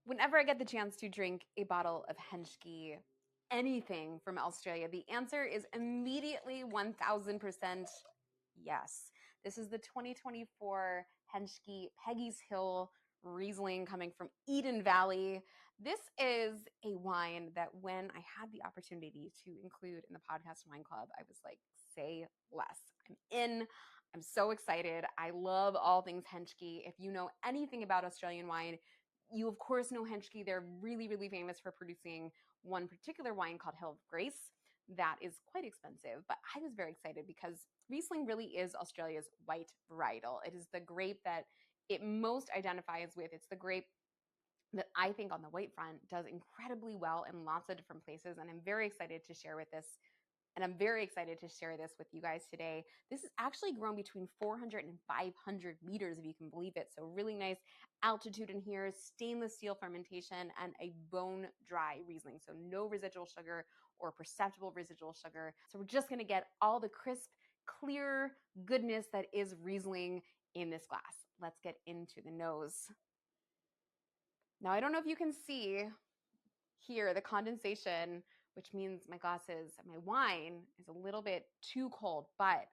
Whenever I get the chance to drink a bottle of Henschke, anything from Australia, the answer is immediately 1000% yes. This is the 2024 Henschke Peggy's Hill Riesling coming from Eden Valley. This is a wine that when I had the opportunity to include in the podcast wine club, I was like, say less. I'm in. I'm so excited. I love all things Henschke. If you know anything about Australian wine, you of course know Henschke. They're really, really famous for producing one particular wine called Hill of Grace that is quite expensive. But I was very excited because Riesling really is Australia's white varietal. It is the grape that it most identifies with. It's the grape that I think on the white front does incredibly well in lots of different places. And I'm very excited to share with this. And I'm very excited to share this with you guys today. This is actually grown between 400 and 500 meters, if you can believe it. So really nice altitude in here, stainless steel fermentation, and a bone dry Riesling. So no residual sugar or perceptible residual sugar. So we're just gonna get all the crisp, clear goodness that is Riesling in this glass. Let's get into the nose. Now, I don't know if you can see here the condensation, which means my wine is a little bit too cold, but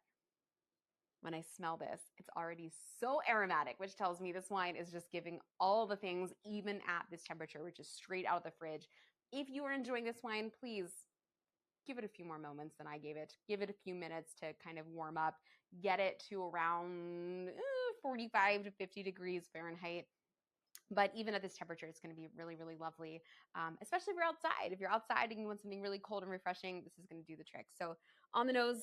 when I smell this, it's already so aromatic, which tells me this wine is just giving all the things even at this temperature, which is straight out of the fridge. If you are enjoying this wine, please give it a few more moments than I gave it. Give it a few minutes to kind of warm up, get it to around 45 to 50 degrees Fahrenheit. But even at this temperature, it's going to be really, really lovely, especially if you're outside. If you're outside and you want something really cold and refreshing, this is going to do the trick. So on the nose,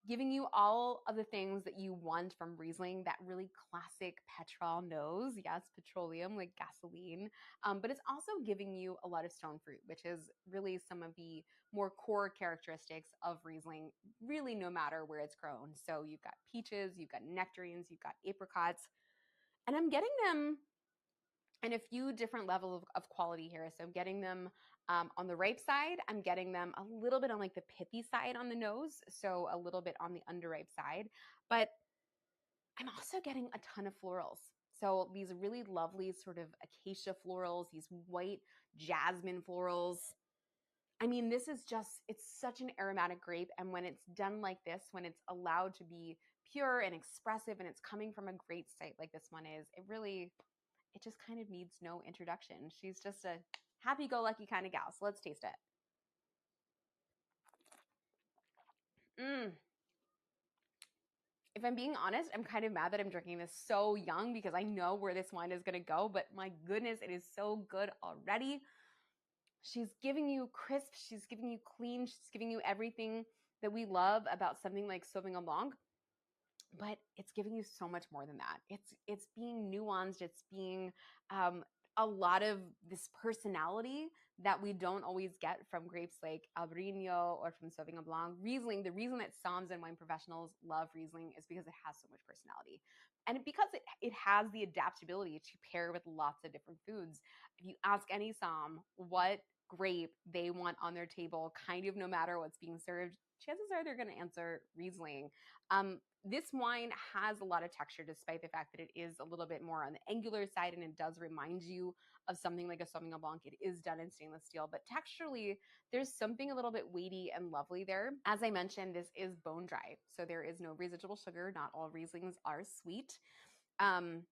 giving you all of the things that you want from Riesling, that really classic petrol nose. Yes, petroleum, like gasoline. But it's also giving you a lot of stone fruit, which is really some of the more core characteristics of Riesling, really no matter where it's grown. So you've got peaches, you've got nectarines, you've got apricots, and I'm getting them and a few different levels of quality here. So I'm getting them on the ripe side. I'm getting them a little bit on like the pithy side on the nose. So a little bit on the underripe side. But I'm also getting a ton of florals. So these really lovely sort of acacia florals, these white jasmine florals. I mean, this is just, it's such an aromatic grape. And when it's done like this, when it's allowed to be pure and expressive and it's coming from a great site like this one is, it just kind of needs no introduction. She's just a happy-go-lucky kind of gal. So let's taste it. If I'm being honest, I'm kind of mad that I'm drinking this so young because I know where this wine is going to go, but my goodness, it is so good already. She's giving you crisp, she's giving you clean, she's giving you everything that we love about something like Sauvignon Blanc, but it's giving you so much more than that. It's being nuanced, it's being a lot of this personality that we don't always get from grapes like Albariño or from Sauvignon Blanc. Riesling, the reason that somms and wine professionals love Riesling is because it has so much personality. And because it has the adaptability to pair with lots of different foods. If you ask any somm what grape they want on their table, kind of no matter what's being served, chances are they're going to answer Riesling. This wine has a lot of texture despite the fact that it is a little bit more on the angular side and it does remind you of something like a Sauvignon Blanc. It is done in stainless steel, but texturally, there's something a little bit weighty and lovely there. As I mentioned, this is bone dry, so there is no residual sugar. Not all Rieslings are sweet. And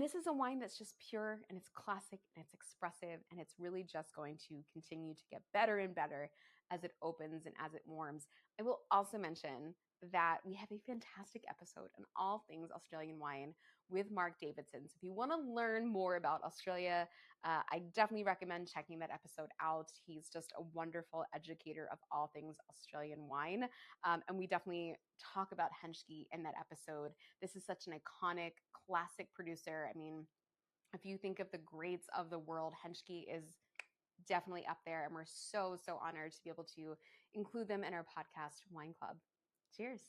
this is a wine that's just pure and it's classic and it's expressive and it's really just going to continue to get better and better as it opens and as it warms. I will also mention that we have a fantastic episode on all things Australian wine with Mark Davidson. So if you want to learn more about Australia, I definitely recommend checking that episode out. He's just a wonderful educator of all things Australian wine. And we definitely talk about Henschke in that episode. This is such an iconic, classic producer. I mean, if you think of the greats of the world, Henschke is definitely up there. And we're so, so honored to be able to include them in our podcast, Wine Club. Cheers.